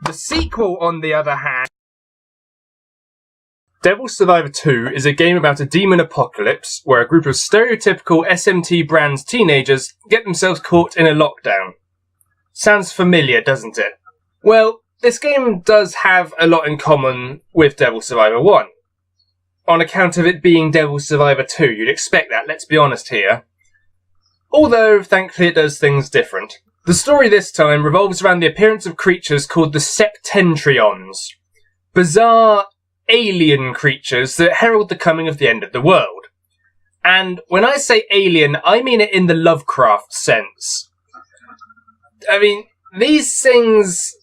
The sequel, on the other hand... Devil Survivor 2 is a game about a demon apocalypse where a group of stereotypical SMT brand teenagers get themselves caught in a lockdown. Sounds familiar, doesn't it? Well, this game does have a lot in common with Devil Survivor 1. On account of it being Devil Survivor 2, you'd expect that, let's be honest here. Although, thankfully it does things different. The story this time revolves around the appearance of creatures called the Septentrions. Bizarre, alien creatures that herald the coming of the end of the world. And when I say alien, I mean it in the Lovecraft sense. I mean, these things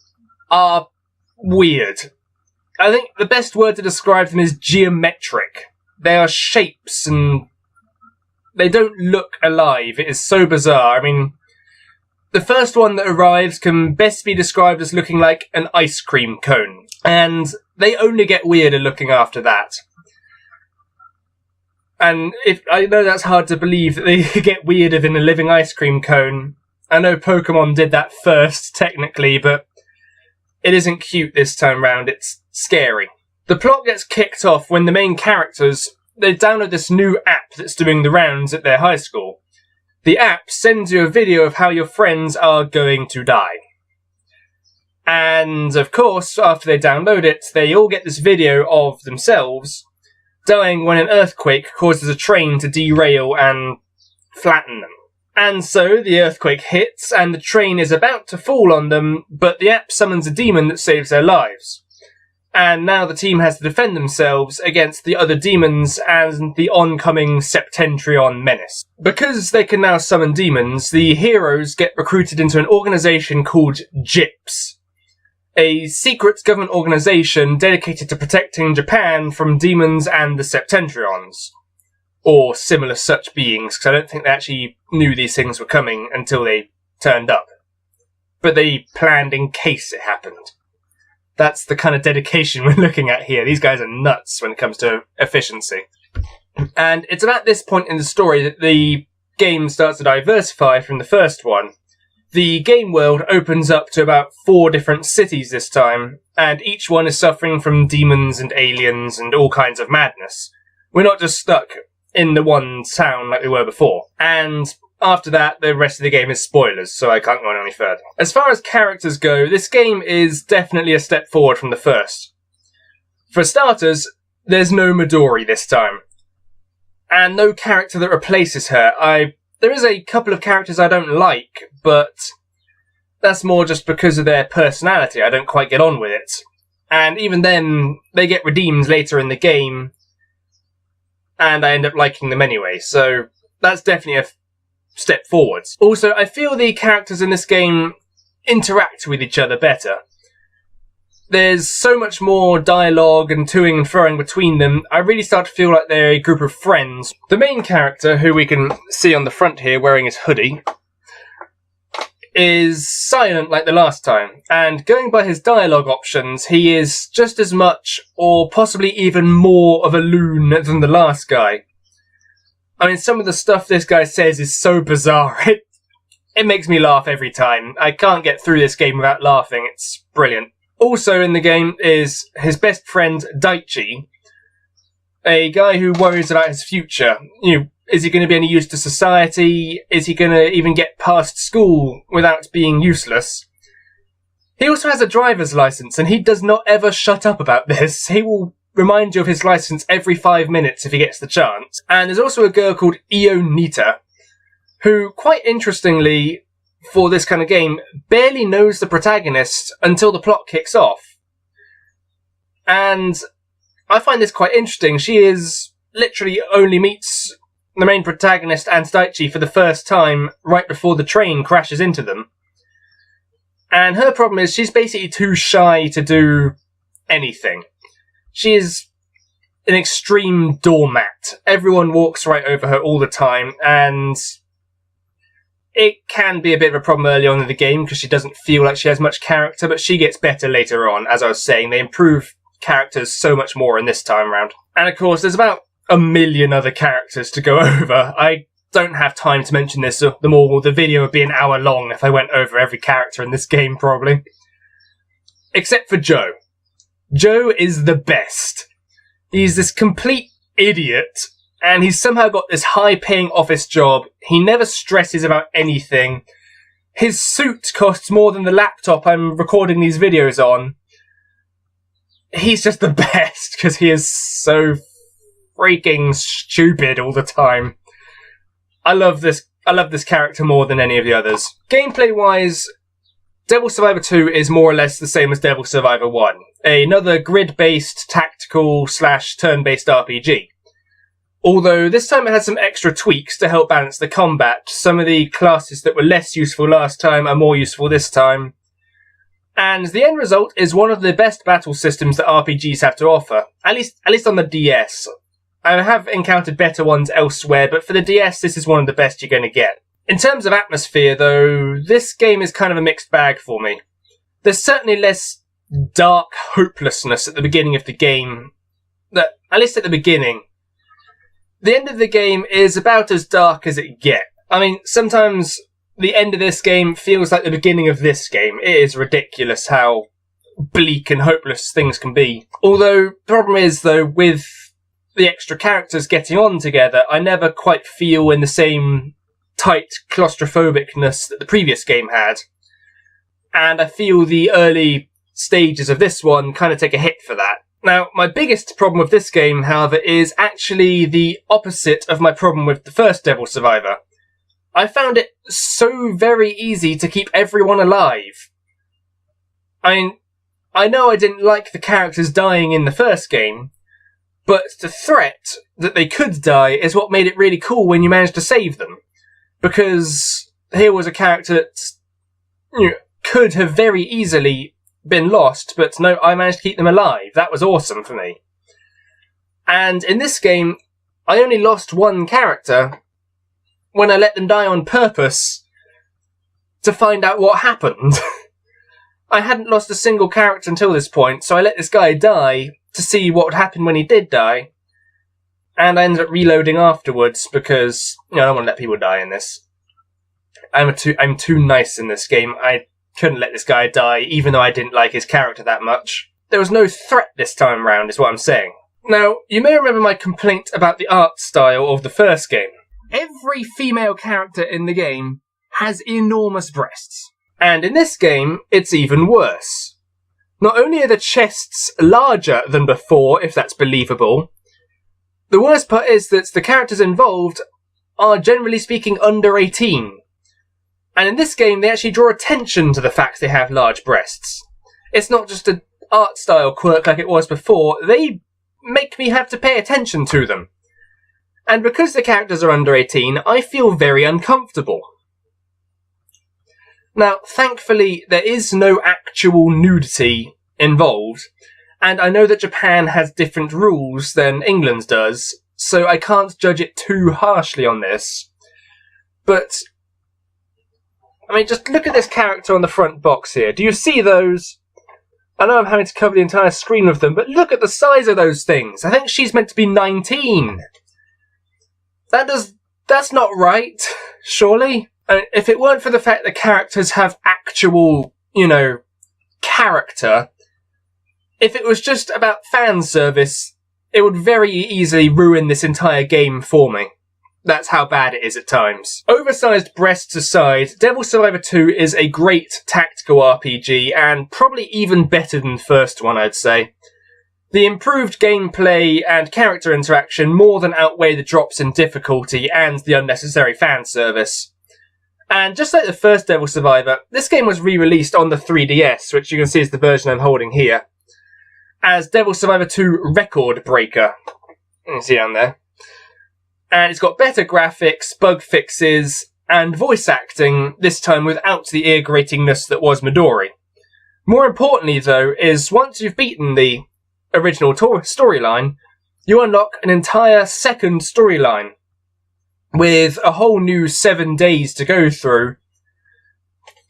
are weird. I think the best word to describe them is geometric. They are shapes and they don't look alive. It is so bizarre. I mean, the first one that arrives can best be described as looking like an ice cream cone. And they only get weirder looking after that. And I know that's hard to believe that they get weirder than a living ice cream cone. I know Pokemon did that first, technically, but it isn't cute this time round, it's scary. The plot gets kicked off when the main characters, they download this new app that's doing the rounds at their high school. The app sends you a video of how your friends are going to die. And, of course, after they download it, they all get this video of themselves dying when an earthquake causes a train to derail and flatten them. And so the earthquake hits, and the train is about to fall on them, but the app summons a demon that saves their lives. And now the team has to defend themselves against the other demons and the oncoming Septentrion menace. Because they can now summon demons, the heroes get recruited into an organisation called GIPS. A secret government organisation dedicated to protecting Japan from demons and the Septentrions. Or similar such beings, because I don't think they actually knew these things were coming until they turned up. But they planned in case it happened. That's the kind of dedication we're looking at here. These guys are nuts when it comes to efficiency. And it's about this point in the story that the game starts to diversify from the first one. The game world opens up to about 4 different cities this time, and each one is suffering from demons and aliens and all kinds of madness. We're not just stuck in the one town like we were before. And after that, the rest of the game is spoilers, so I can't go on any further. As far as characters go, this game is definitely a step forward from the first. For starters, there's no Midori this time. And no character that replaces her. There is a couple of characters I don't like, but that's more just because of their personality. I don't quite get on with it. And even then, they get redeemed later in the game, and I end up liking them anyway, so that's definitely a step forwards. Also, I feel the characters in this game interact with each other better. There's so much more dialogue and toing and froing between them, I really start to feel like they're a group of friends. The main character, who we can see on the front here wearing his hoodie, is silent like the last time, and going by his dialogue options, he is just as much, or possibly even more of a loon than the last guy. I mean, some of the stuff this guy says is so bizarre, it makes me laugh every time. I can't get through this game without laughing, it's brilliant. Also in the game is his best friend, Daichi, a guy who worries about his future. Is he going to be any use to society? Is he going to even get past school without being useless? He also has a driver's license, and he does not ever shut up about this. He will remind you of his license every 5 minutes if he gets the chance. And there's also a girl called Ionita, who, quite interestingly, for this kind of game, barely knows the protagonist until the plot kicks off. And I find this quite interesting. She literally only meets the main protagonist and Daichi for the first time right before the train crashes into them. And her problem is she's basically too shy to do anything. She is an extreme doormat. Everyone walks right over her all the time, and it can be a bit of a problem early on in the game because she doesn't feel like she has much character, but she gets better later on. As I was saying, they improve characters so much more in this time round. And of course, there's about a million other characters to go over. I don't have time to mention this, the video would be an hour long if I went over every character in this game, probably. Except for Joe. Joe is the best. He's this complete idiot, and he's somehow got this high-paying office job. He never stresses about anything. His suit costs more than the laptop I'm recording these videos on. He's just the best, because he is so freaking stupid all the time. I love this character more than any of the others. Gameplay-wise, Devil Survivor 2 is more or less the same as Devil Survivor 1. Another grid-based, tactical / turn-based RPG. Although this time it has some extra tweaks to help balance the combat. Some of the classes that were less useful last time are more useful this time. And the end result is one of the best battle systems that RPGs have to offer. At least on the DS. I have encountered better ones elsewhere, but for the DS this is one of the best you're going to get. In terms of atmosphere though, this game is kind of a mixed bag for me. There's certainly less dark hopelessness at the beginning of the game. At least at the beginning. The end of the game is about as dark as it gets. I mean, sometimes the end of this game feels like the beginning of this game. It is ridiculous how bleak and hopeless things can be. Although, the problem is, though, with the extra characters getting on together, I never quite feel in the same tight claustrophobicness that the previous game had. And I feel the early stages of this one kind of take a hit for that. Now, my biggest problem with this game, however, is actually the opposite of my problem with the first Devil Survivor. I found it so very easy to keep everyone alive. I know I didn't like the characters dying in the first game, but the threat that they could die is what made it really cool when you managed to save them. Because here was a character that could have very easily been lost, but no, I managed to keep them alive. That was awesome for me. And in this game, I only lost one character when I let them die on purpose to find out what happened. I hadn't lost a single character until this point, so I let this guy die to see what would happen when he did die. And I ended up reloading afterwards because, I don't want to let people die in this. I'm too nice in this game. I couldn't let this guy die, even though I didn't like his character that much. There was no threat this time round, is what I'm saying. Now, you may remember my complaint about the art style of the first game. Every female character in the game has enormous breasts. And in this game, it's even worse. Not only are the chests larger than before, if that's believable, the worst part is that the characters involved are generally speaking under 18. And in this game, they actually draw attention to the fact they have large breasts. It's not just an art style quirk like it was before, they make me have to pay attention to them. And because the characters are under 18, I feel very uncomfortable. Now, thankfully, there is no actual nudity involved, and I know that Japan has different rules than England does, so I can't judge it too harshly on this. But I mean, just look at this character on the front box here. Do you see those? I know I'm having to cover the entire screen with them, but look at the size of those things. I think she's meant to be 19. That's not right, surely? I mean, if it weren't for the fact that characters have actual, character, if it was just about fan service, it would very easily ruin this entire game for me. That's how bad it is at times. Oversized breasts aside, Devil Survivor 2 is a great tactical RPG, and probably even better than the first one, I'd say. The improved gameplay and character interaction more than outweigh the drops in difficulty and the unnecessary fan service. And just like the first Devil Survivor, this game was re-released on the 3DS, which you can see is the version I'm holding here, as Devil Survivor 2 Record Breaker. You can see down there. And it's got better graphics, bug fixes, and voice acting, this time without the ear-gratingness that was Midori. More importantly, though, is once you've beaten the original storyline, you unlock an entire second storyline, with a whole new 7 days to go through,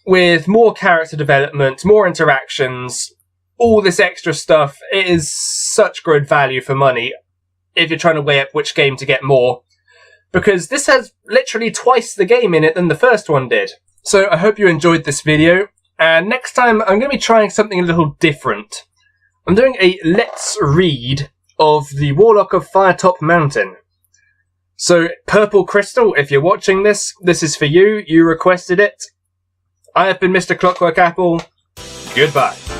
with more character development, more interactions, all this extra stuff. It is such good value for money, if you're trying to weigh up which game to get more. Because this has literally twice the game in it than the first one did. So I hope you enjoyed this video, And next time, I'm going to be trying something a little different. I'm doing a Let's Read of the Warlock of Firetop Mountain. So, Purple Crystal, if you're watching this, this is for you. You requested it. I have been Mr. Clockwork Apple. Goodbye.